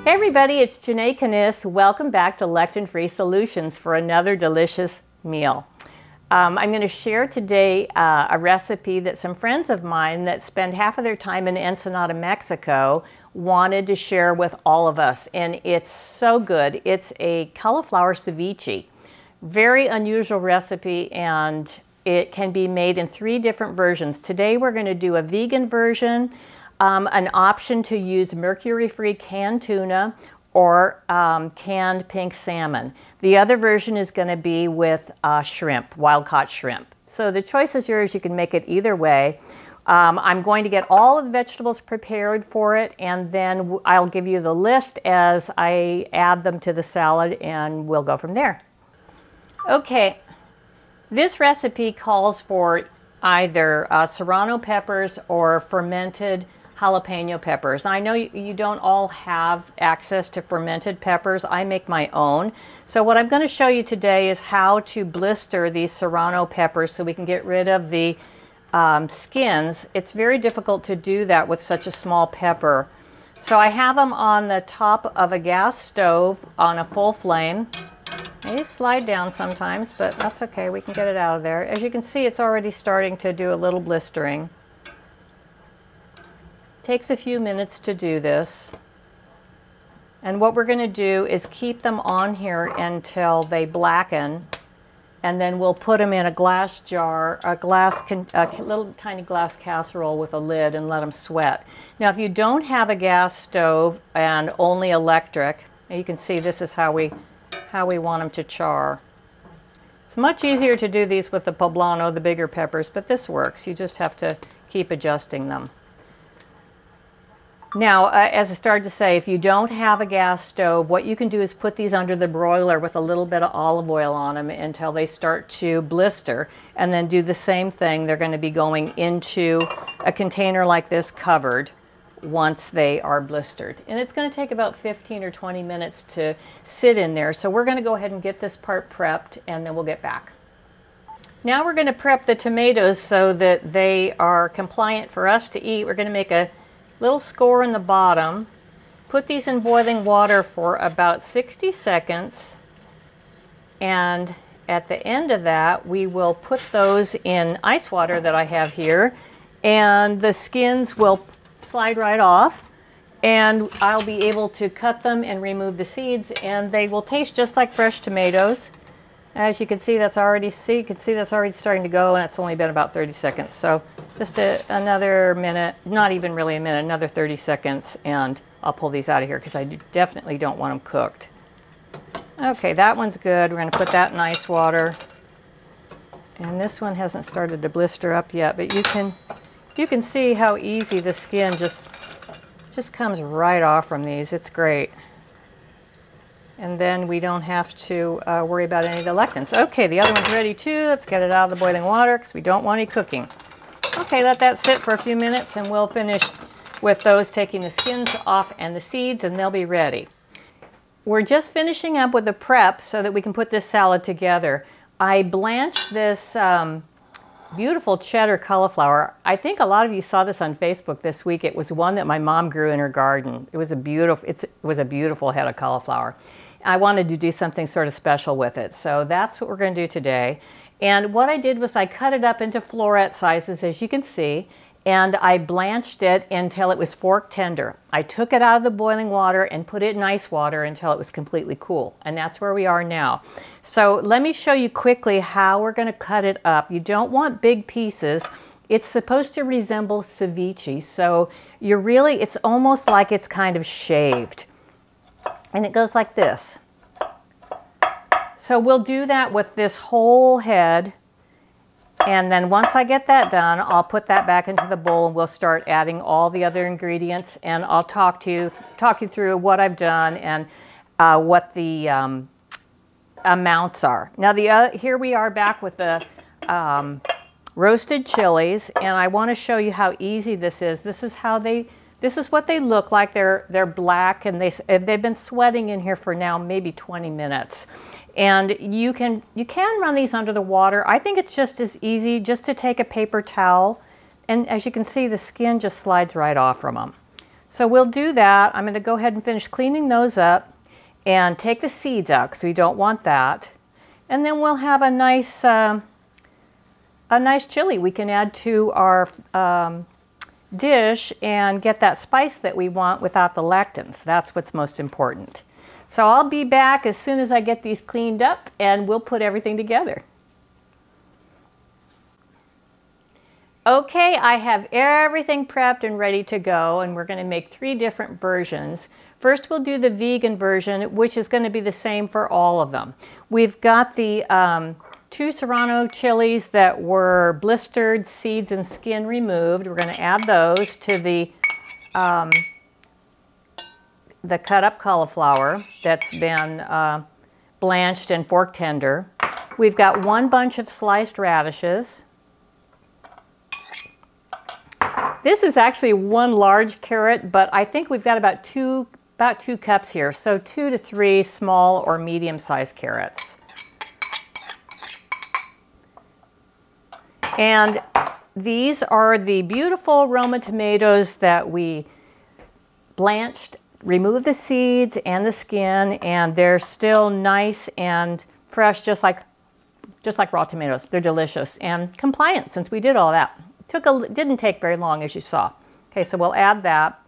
Hey everybody, it's Janae Canis. Welcome back to Lectin Free Solutions for another delicious meal. I'm going to share today a recipe that some friends of mine that spend half of their time in Ensenada, Mexico, wanted to share with all of us, and it's so good. It's a cauliflower ceviche. Very unusual recipe, and it can be made in 3 different versions. Today we're going to do a vegan version, an option to use mercury-free canned tuna or canned pink salmon. The other version is going to be with shrimp, wild-caught shrimp. So the choice is yours. You can make it either way. I'm going to get all of the vegetables prepared for it, and then I'll give you the list as I add them to the salad, and we'll go from there. Okay, this recipe calls for either Serrano peppers or fermented Jalepeño peppers. I know you don't all have access to fermented peppers. I make my own. So what I'm going to show you today is how to blister these Serrano peppers so we can get rid of the skins. It's very difficult to do that with such a small pepper. So I have them on the top of a gas stove on a full flame. They slide down sometimes, but that's okay. We can get it out of there. As you can see, it's already starting to do a little blistering. Takes a few minutes to do this. And what we're going to do is keep them on here until they blacken, and then we'll put them in a glass jar, a little tiny glass casserole with a lid, and let them sweat. Now if you don't have a gas stove and only electric, you can see this is how we want them to char. It's much easier to do these with the poblano, the bigger peppers, but this works. You just have to keep adjusting them. Now, as I started to say, if you don't have a gas stove, what you can do is put these under the broiler with a little bit of olive oil on them until they start to blister, and then do the same thing. They're going to be going into a container like this covered once they are blistered. And it's going to take about 15 or 20 minutes to sit in there. So we're going to go ahead and get this part prepped, and then we'll get back. Now we're going to prep the tomatoes so that they are compliant for us to eat. We're going to make a little score in the bottom. Put these in boiling water for about 60 seconds, and at the end of that we will put those in ice water that I have here, and the skins will slide right off, and I'll be able to cut them and remove the seeds, and they will taste just like fresh tomatoes. As you can see, that's already starting to go, and it's only been about 30 seconds. So just another minute, not even really a minute, another 30 seconds, and I'll pull these out of here because I definitely don't want them cooked. Okay, that one's good. We're going to put that in ice water. And this one hasn't started to blister up yet, but you can see how easy the skin just comes right off from these. It's great. And then we don't have to worry about any of the lectins. Okay, the other one's ready too. Let's get it out of the boiling water because we don't want any cooking. Okay, let that sit for a few minutes, and we'll finish with those taking the skins off and the seeds, and they'll be ready. We're just finishing up with the prep so that we can put this salad together. I blanched this beautiful cheddar cauliflower. I think a lot of you saw this on Facebook this week. It was one that my mom grew in her garden. It was a beautiful head of cauliflower. I wanted to do something sort of special with it, so that's what we're going to do today. And what I did was I cut it up into floret sizes, as you can see, and I blanched it until it was fork tender. I took it out of the boiling water and put it in ice water until it was completely cool, and that's where we are now. So let me show you quickly how we're going to cut it up. You don't want big pieces. It's supposed to resemble ceviche, so it's almost like it's kind of shaved. And it goes like this. So we'll do that with this whole head, and then once I get that done, I'll put that back into the bowl, and we'll start adding all the other ingredients, and I'll talk you through what I've done and what the amounts are. Now here we are back with the roasted chilies, and I want to show you how easy this is. This is what they look like. They're black, and they've been sweating in here for now maybe 20 minutes. And you can run these under the water. I think it's just as easy just to take a paper towel, and as you can see, the skin just slides right off from them. So we'll do that. I'm going to go ahead and finish cleaning those up and take the seeds out because we don't want that. And then we'll have a nice chili we can add to our dish and get that spice that we want without the lectins. That's what's most important. So I'll be back as soon as I get these cleaned up and we'll put everything together. Okay, I have everything prepped and ready to go, and we're going to make 3 different versions. First, we'll do the vegan version, which is going to be the same for all of them. We've got the 2 Serrano chilies that were blistered, seeds and skin removed. We're going to add those to the cut up cauliflower that's been blanched and fork tender. We've got 1 bunch of sliced radishes. This is actually 1 large carrot, but I think we've got about 2 cups here, so 2 to 3 small or medium-sized carrots. And these are the beautiful Roma tomatoes that we blanched, removed the seeds and the skin, and they're still nice and fresh, just like raw tomatoes. They're delicious and compliant since we did all that. Didn't take very long, as you saw. Okay, so we'll add that.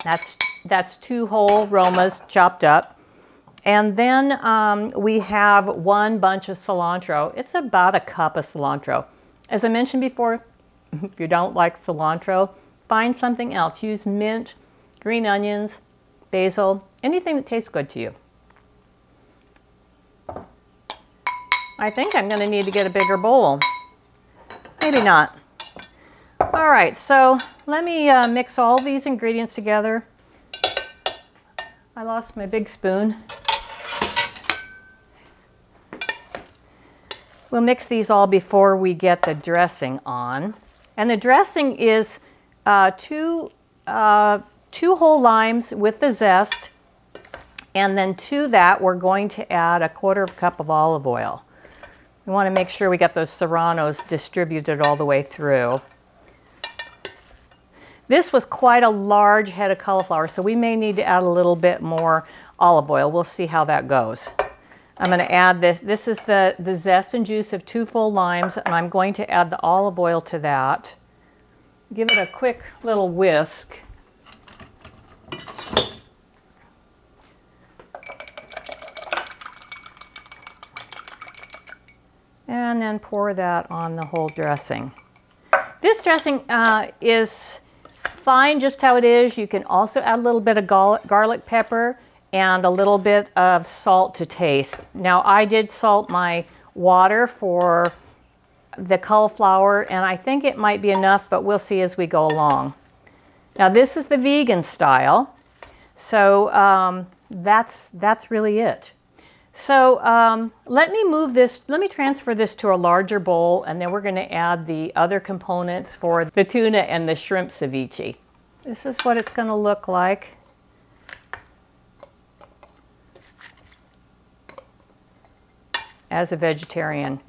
That's 2 whole Romas chopped up. And then we have 1 bunch of cilantro. It's about a cup of cilantro. As I mentioned before, if you don't like cilantro, find something else. Use mint, green onions, basil, anything that tastes good to you. I think I'm going to need to get a bigger bowl. Maybe not. All right, so let me mix all these ingredients together. I lost my big spoon. We'll mix these all before we get the dressing on. And the dressing is 2 whole limes with the zest. And then to that, we're going to add 1/4 cup of olive oil. We want to make sure we get those serranos distributed all the way through. This was quite a large head of cauliflower, so we may need to add a little bit more olive oil. We'll see how that goes. I'm going to add this. This is the zest and juice of 2 full limes, and I'm going to add the olive oil to that. Give it a quick little whisk. And then pour that on the whole dressing. This dressing is fine just how it is. You can also add a little bit of garlic pepper and a little bit of salt to taste. Now, I did salt my water for the cauliflower, and I think it might be enough, but we'll see as we go along. Now, this is the vegan style, so that's really it. So let me transfer this to a larger bowl, and then we're going to add the other components for the tuna and the shrimp ceviche. This is what it's going to look like. As a vegetarian.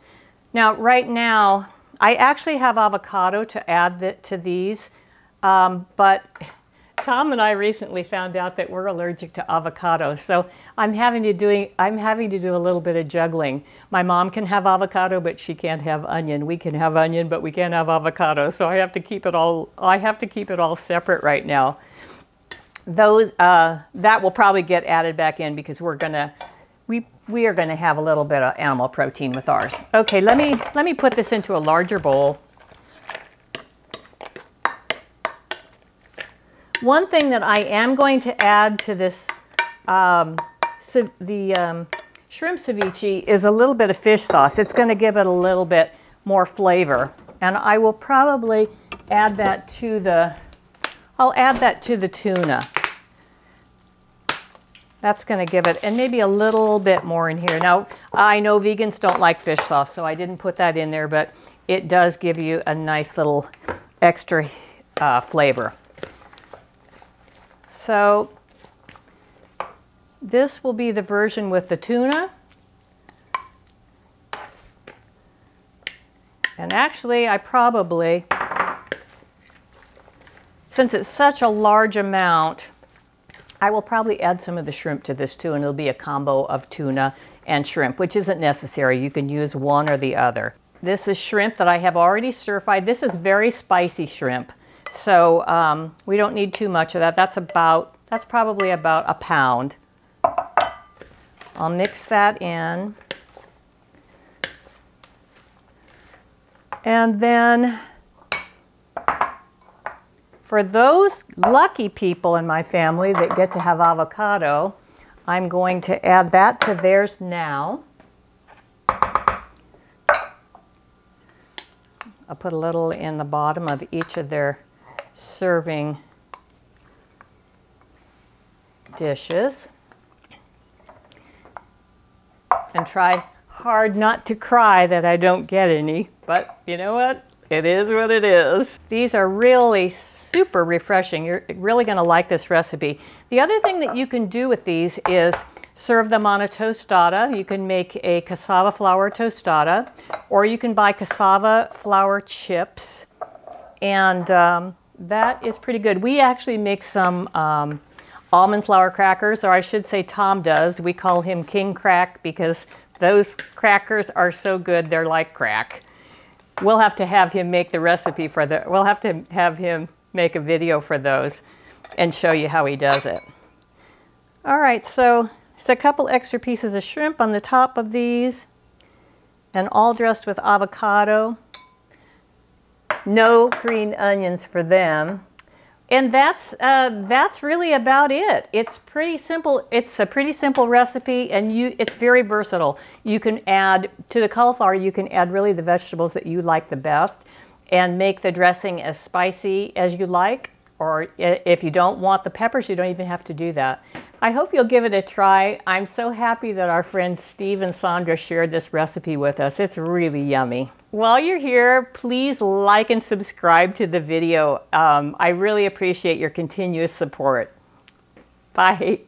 Now, right now, I actually have avocado to add to these, but Tom and I recently found out that we're allergic to avocado, so I'm having to do a little bit of juggling. My mom can have avocado, but she can't have onion. We can have onion, but we can't have avocado, so I have to keep it all separate right now. Those that will probably get added back in because we are going to have a little bit of animal protein with ours. Okay, let me put this into a larger bowl. One thing that I am going to add to this, shrimp ceviche, is a little bit of fish sauce. It's going to give it a little bit more flavor, and I will probably add that to the. I'll add that to the tuna. That's going to give it, and maybe a little bit more in here. Now, I know vegans don't like fish sauce, so I didn't put that in there, but it does give you a nice little extra flavor. So this will be the version with the tuna. And actually, I probably since it's such a large amount, I will probably add some of the shrimp to this too, and it'll be a combo of tuna and shrimp, which isn't necessary. You can use one or the other. This is shrimp that I have already stir-fried. This is very spicy shrimp, so we don't need too much of that. That's probably about a pound. I'll mix that in. And then for those lucky people in my family that get to have avocado, I'm going to add that to theirs now. I'll put a little in the bottom of each of their serving dishes. And try hard not to cry that I don't get any, but you know what? It is what it is. These are really super refreshing. You're really going to like this recipe. The other thing that you can do with these is serve them on a tostada. You can make a cassava flour tostada, or you can buy cassava flour chips, and that is pretty good. We actually make some almond flour crackers, or I should say Tom does. We call him King Crack because those crackers are so good, they're like crack. We'll have to have him make the recipe for the, we'll have to have him make a video for those and show you how he does it. All right, so just a couple extra pieces of shrimp on the top of these, and all dressed with avocado. No green onions for them. And that's really about it. It's pretty simple. It's a pretty simple recipe, and it's very versatile. You can add, to the cauliflower, you can add really the vegetables that you like the best and make the dressing as spicy as you like, or if you don't want the peppers, you don't even have to do that. I hope you'll give it a try. I'm so happy that our friends Steve and Sandra shared this recipe with us. It's really yummy. While you're here, please like and subscribe to the video. I really appreciate your continuous support. Bye.